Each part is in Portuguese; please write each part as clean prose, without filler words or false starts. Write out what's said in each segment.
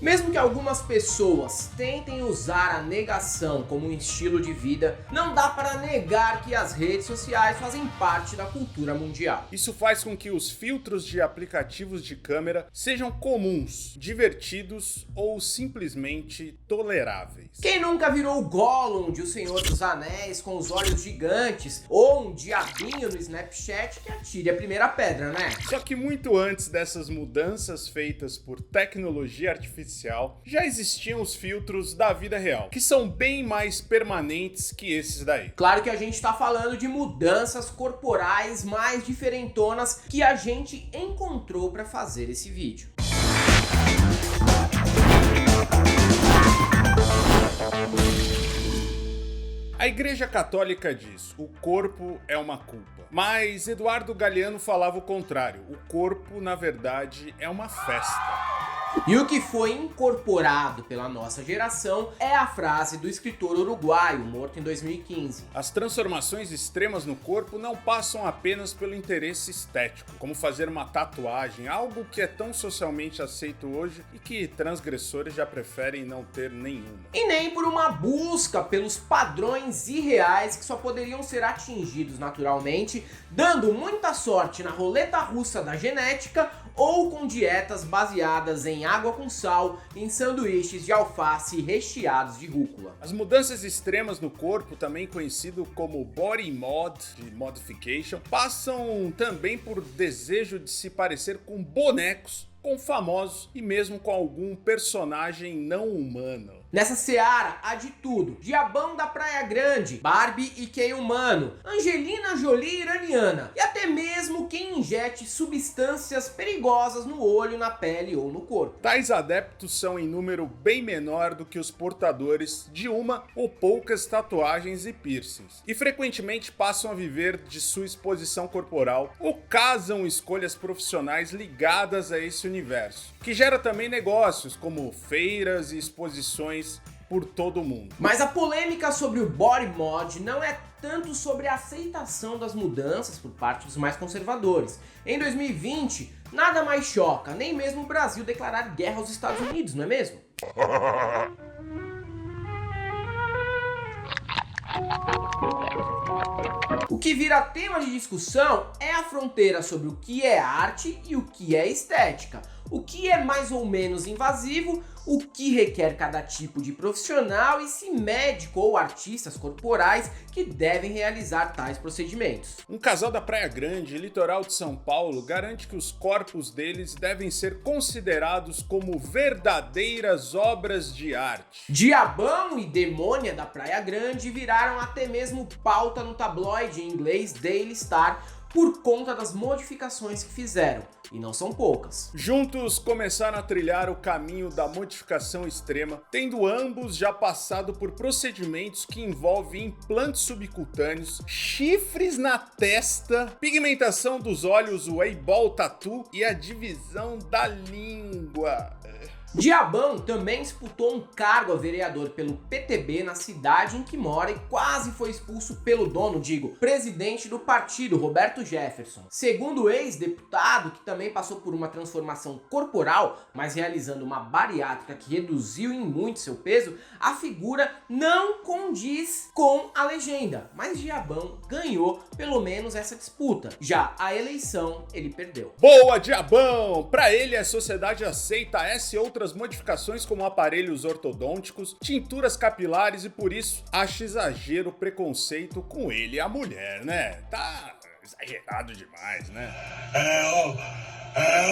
Mesmo que algumas pessoas tentem usar a negação como um estilo de vida, não dá para negar que as redes sociais fazem parte da cultura mundial. Isso faz com que os filtros de aplicativos de câmera sejam comuns, divertidos ou simplesmente toleráveis. Quem nunca virou o Gollum de O Senhor dos Anéis com os olhos gigantes ou um diabinho no Snapchat que atire a primeira pedra, né? Só que muito antes dessas mudanças feitas por tecnologia artificial, já existiam os filtros da vida real, que são bem mais permanentes que esses daí. Claro que a gente tá falando de mudanças corporais mais diferentonas que a gente encontrou para fazer esse vídeo. A Igreja Católica diz: o corpo é uma culpa. Mas Eduardo Galeano falava o contrário. O corpo, na verdade, é uma festa. E o que foi incorporado pela nossa geração é a frase do escritor uruguaio, morto em 2015. As transformações extremas no corpo não passam apenas pelo interesse estético, como fazer uma tatuagem, algo que é tão socialmente aceito hoje e que transgressores já preferem não ter nenhuma. E nem por uma busca pelos padrões irreais que só poderiam ser atingidos naturalmente, dando muita sorte na roleta russa da genética ou com dietas baseadas em água com sal, em sanduíches de alface recheados de rúcula. As mudanças extremas no corpo, também conhecido como body mod, de modification, passam também por desejo de se parecer com bonecos, com famosos e mesmo com algum personagem não humano. Nessa seara há de tudo: Diabão da Praia Grande, Barbie e Ken humano, Angelina Jolie iraniana e até mesmo quem injete substâncias perigosas no olho, na pele ou no corpo. Tais adeptos são em número bem menor do que os portadores de uma ou poucas tatuagens e piercings, e frequentemente passam a viver de sua exposição corporal ou casam escolhas profissionais ligadas a esse universo, que gera também negócios como feiras e exposições por todo o mundo. Mas a polêmica sobre o body mod não é tanto sobre a aceitação das mudanças por parte dos mais conservadores. Em 2020, nada mais choca, nem mesmo o Brasil declarar guerra aos Estados Unidos, não é mesmo? O que vira tema de discussão é a fronteira sobre o que é arte e o que é estética, o que é mais ou menos invasivo, o que requer cada tipo de profissional e se médico ou artistas corporais que devem realizar tais procedimentos. Um casal da Praia Grande, litoral de São Paulo, garante que os corpos deles devem ser considerados como verdadeiras obras de arte. Diabão e Demônia da Praia Grande viraram até mesmo pauta no tabloide em inglês Daily Star por conta das modificações que fizeram, e não são poucas. Juntos começaram a trilhar o caminho da modificação extrema, tendo ambos já passado por procedimentos que envolvem implantes subcutâneos, chifres na testa, pigmentação dos olhos, o eyeball tattoo e a divisão da língua. Diabão também disputou um cargo a vereador pelo PTB na cidade em que mora e quase foi expulso pelo dono, presidente do partido, Roberto Jefferson. Segundo o ex-deputado, que também passou por uma transformação corporal, mas realizando uma bariátrica que reduziu em muito seu peso, a figura não condiz com a legenda, mas Diabão ganhou pelo menos essa disputa. Já a eleição ele perdeu. Boa, Diabão! Pra ele, a sociedade aceita essa e outras modificações como aparelhos ortodônticos, tinturas capilares e por isso acha exagero o preconceito com ele e a mulher, né? Tá exagerado demais, né?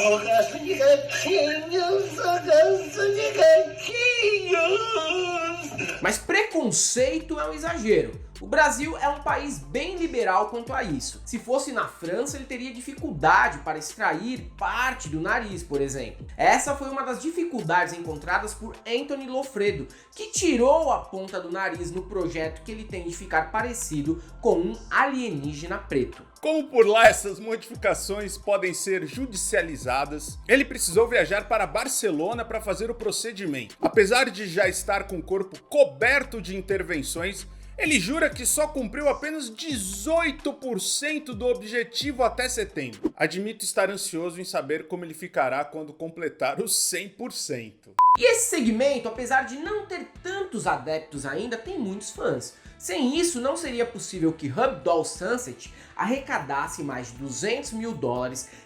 Eu gosto de gatinhos, eu gosto de gatinhos. Mas preconceito é um exagero. O Brasil é um país bem liberal quanto a isso. Se fosse na França, ele teria dificuldade para extrair parte do nariz, por exemplo. Essa foi uma das dificuldades encontradas por Anthony Lofredo, que tirou a ponta do nariz no projeto que ele tem de ficar parecido com um alienígena preto. Como por lá essas modificações podem ser judicializadas, ele precisou viajar para Barcelona para fazer o procedimento. Apesar de já estar com o corpo coberto de intervenções, Ele jura que só cumpriu apenas 18% do objetivo até setembro. Admito estar ansioso em saber como ele ficará quando completar os 100%. E esse segmento, apesar de não ter tantos adeptos ainda, tem muitos fãs. Sem isso, não seria possível que Rubdoll Sunset arrecadasse mais de $200 mil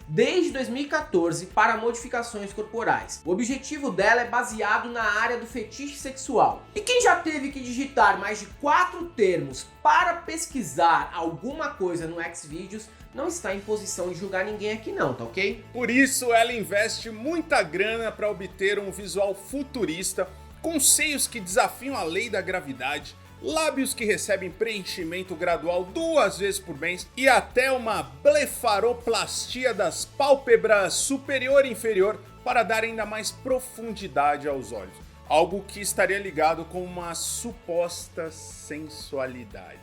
desde 2014 para modificações corporais. O objetivo dela é baseado na área do fetiche sexual. E quem já teve que digitar mais de 4 termos para pesquisar alguma coisa no Xvideos não está em posição de julgar ninguém aqui não, tá ok? Por isso, ela investe muita grana para obter um visual futurista, com seios que desafiam a lei da gravidade, lábios que recebem preenchimento gradual 2 vezes por mês e até uma blefaroplastia das pálpebras superior e inferior para dar ainda mais profundidade aos olhos. Algo que estaria ligado com uma suposta sensualidade.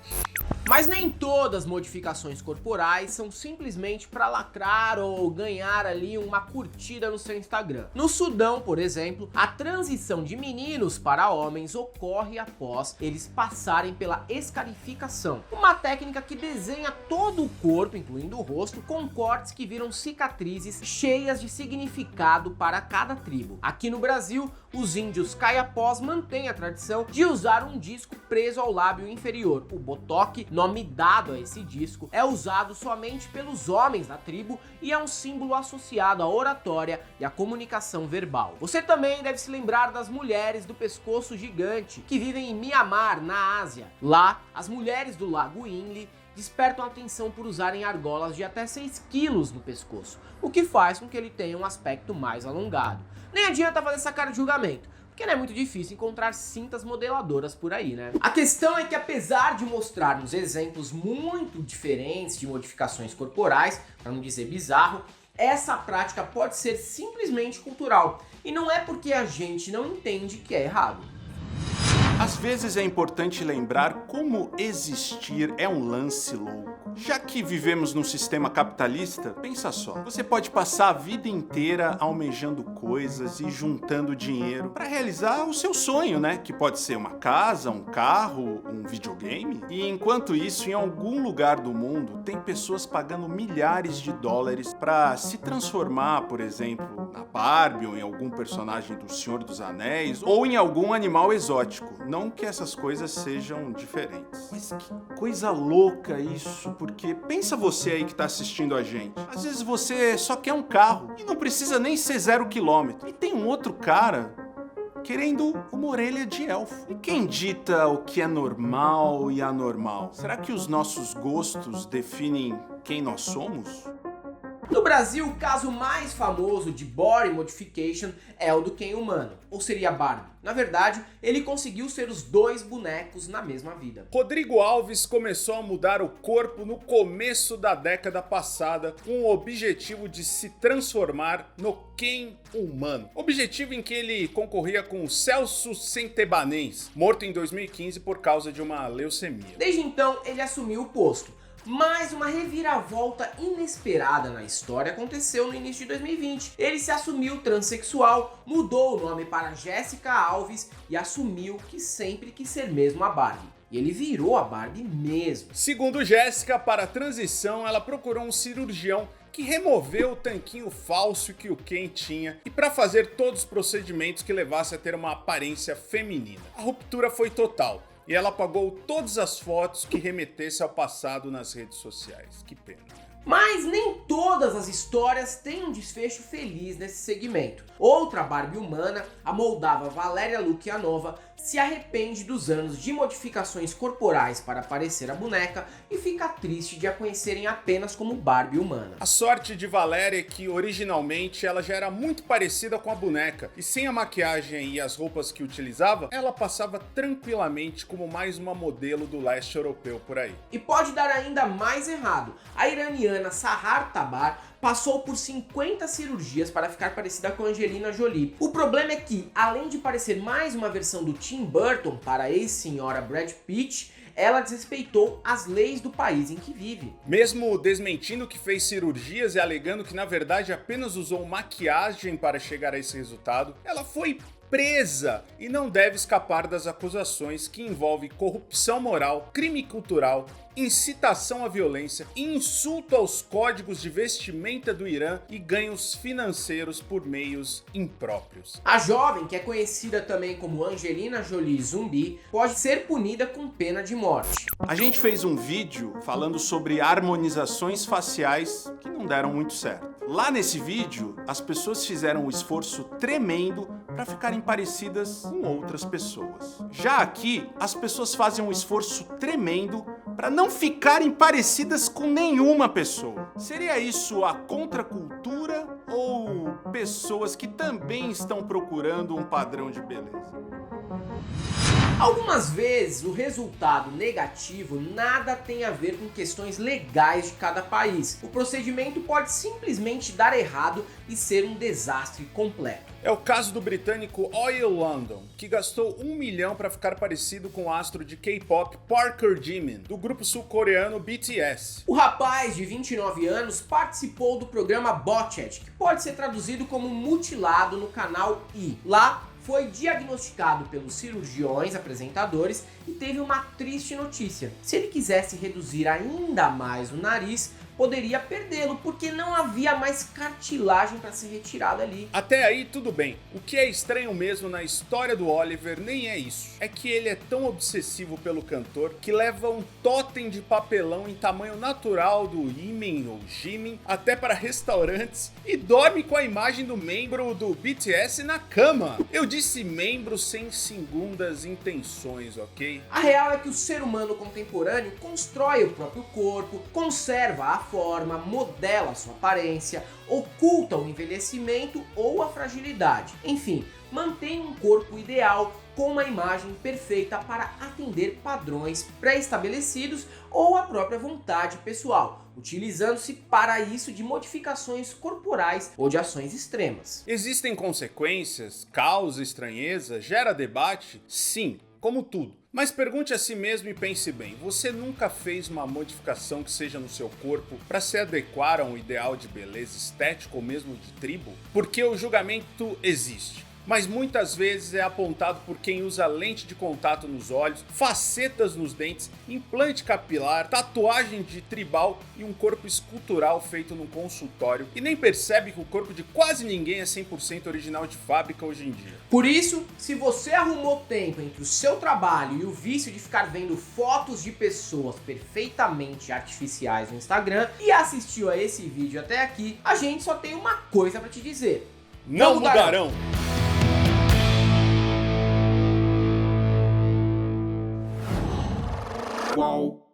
Mas nem todas as modificações corporais são simplesmente para lacrar ou ganhar ali uma curtida no seu Instagram. No Sudão, por exemplo, a transição de meninos para homens ocorre após eles passarem pela escarificação, uma técnica que desenha todo o corpo, incluindo o rosto, com cortes que viram cicatrizes cheias de significado para cada tribo. Aqui no Brasil, os índios caiapós mantêm a tradição de usar um disco preso ao lábio inferior. O botox, nome dado a esse disco, é usado somente pelos homens da tribo e é um símbolo associado à oratória e à comunicação verbal. Você também deve se lembrar das mulheres do pescoço gigante que vivem em Mianmar, na Ásia. Lá, as mulheres do Lago Inle despertam atenção por usarem argolas de até 6 quilos no pescoço, o que faz com que ele tenha um aspecto mais alongado. Nem adianta fazer essa cara de julgamento, porque não é muito difícil encontrar cintas modeladoras por aí, né? A questão é que, apesar de mostrarmos exemplos muito diferentes de modificações corporais, para não dizer bizarro, essa prática pode ser simplesmente cultural, e não é porque a gente não entende que é errado. Às vezes é importante lembrar como existir é um lance louco. Já que vivemos num sistema capitalista, pensa só, você pode passar a vida inteira almejando coisas e juntando dinheiro para realizar o seu sonho, né? Que pode ser uma casa, um carro, um videogame. E enquanto isso, em algum lugar do mundo, tem pessoas pagando milhares de dólares para se transformar, por exemplo, na Barbie ou em algum personagem do Senhor dos Anéis ou em algum animal exótico. Não que essas coisas sejam diferentes. Mas que coisa louca isso, porque pensa você aí que tá assistindo a gente. Às vezes você só quer um carro e não precisa nem ser 0 km. E tem um outro cara querendo uma orelha de elfo. E quem dita o que é normal e anormal? Será que os nossos gostos definem quem nós somos? No Brasil, o caso mais famoso de body modification é o do Ken humano, ou seria Barbie. Na verdade, ele conseguiu ser os 2 bonecos na mesma vida. Rodrigo Alves começou a mudar o corpo no começo da década passada com o objetivo de se transformar no Ken humano. Objetivo em que ele concorria com o Celso Centebanês, morto em 2015 por causa de uma leucemia. Desde então, ele assumiu o posto. Mas uma reviravolta inesperada na história aconteceu no início de 2020. Ele se assumiu transexual, mudou o nome para Jéssica Alves e assumiu que sempre quis ser mesmo a Barbie. E ele virou a Barbie mesmo. Segundo Jéssica, para a transição, ela procurou um cirurgião que removeu o tanquinho falso que o Ken tinha e para fazer todos os procedimentos que levassem a ter uma aparência feminina. A ruptura foi total. E ela apagou todas as fotos que remetessem ao passado nas redes sociais. Que pena. Mas nem todas as histórias têm um desfecho feliz nesse segmento. Outra Barbie humana, a moldava Valéria Lukianova, se arrepende dos anos de modificações corporais para parecer a boneca e fica triste de a conhecerem apenas como Barbie humana. A sorte de Valéria é que originalmente ela já era muito parecida com a boneca e sem a maquiagem e as roupas que utilizava, ela passava tranquilamente como mais uma modelo do leste europeu por aí. E pode dar ainda mais errado. A iraniana Sahar Tabar passou por 50 cirurgias para ficar parecida com Angelina Jolie. O problema é que, além de parecer mais uma versão do Tim Burton para a ex-senhora Brad Pitt, ela desrespeitou as leis do país em que vive. Mesmo desmentindo que fez cirurgias e alegando que na verdade apenas usou maquiagem para chegar a esse resultado, ela foi presa e não deve escapar das acusações que envolvem corrupção moral, crime cultural, incitação à violência, insulto aos códigos de vestimenta do Irã e ganhos financeiros por meios impróprios. A jovem, que é conhecida também como Angelina Jolie Zumbi, pode ser punida com pena de morte. A gente fez um vídeo falando sobre harmonizações faciais que não deram muito certo. Lá nesse vídeo, as pessoas fizeram um esforço tremendo para ficarem parecidas com outras pessoas. Já aqui, as pessoas fazem um esforço tremendo para não ficarem parecidas com nenhuma pessoa. Seria isso a contracultura ou pessoas que também estão procurando um padrão de beleza? Algumas vezes o resultado negativo nada tem a ver com questões legais de cada país. O procedimento pode simplesmente dar errado e ser um desastre completo. É o caso do britânico Oil London, que gastou 1 milhão para ficar parecido com o astro de K-pop Parker Jimin, do grupo sul-coreano BTS. O rapaz de 29 anos participou do programa Botched, que pode ser traduzido como mutilado no canal E. Lá, foi diagnosticado pelos cirurgiões apresentadores e teve uma triste notícia. Se ele quisesse reduzir ainda mais o nariz, poderia perdê-lo, porque não havia mais cartilagem para ser retirada ali. Até aí tudo bem. O que é estranho mesmo na história do Oliver nem é isso. É que ele é tão obsessivo pelo cantor que leva um totem de papelão em tamanho natural do Imin ou Jimin até para restaurantes e dorme com a imagem do membro do BTS na cama. Eu disse membro sem segundas intenções, ok? A real é que o ser humano contemporâneo constrói o próprio corpo, conserva a forma, modela sua aparência, oculta o envelhecimento ou a fragilidade. Enfim, mantém um corpo ideal com uma imagem perfeita para atender padrões pré-estabelecidos ou a própria vontade pessoal, utilizando-se para isso de modificações corporais ou de ações extremas. Existem consequências? Causa estranheza? Gera debate? Sim, como tudo. Mas pergunte a si mesmo e pense bem, você nunca fez uma modificação que seja no seu corpo para se adequar a um ideal de beleza estético ou mesmo de tribo? Porque o julgamento existe, mas muitas vezes é apontado por quem usa lente de contato nos olhos, facetas nos dentes, implante capilar, tatuagem de tribal e um corpo escultural feito num consultório e nem percebe que o corpo de quase ninguém é 100% original de fábrica hoje em dia. Por isso, se você arrumou tempo entre o seu trabalho e o vício de ficar vendo fotos de pessoas perfeitamente artificiais no Instagram e assistiu a esse vídeo até aqui, a gente só tem uma coisa para te dizer: Não mudarão! Qual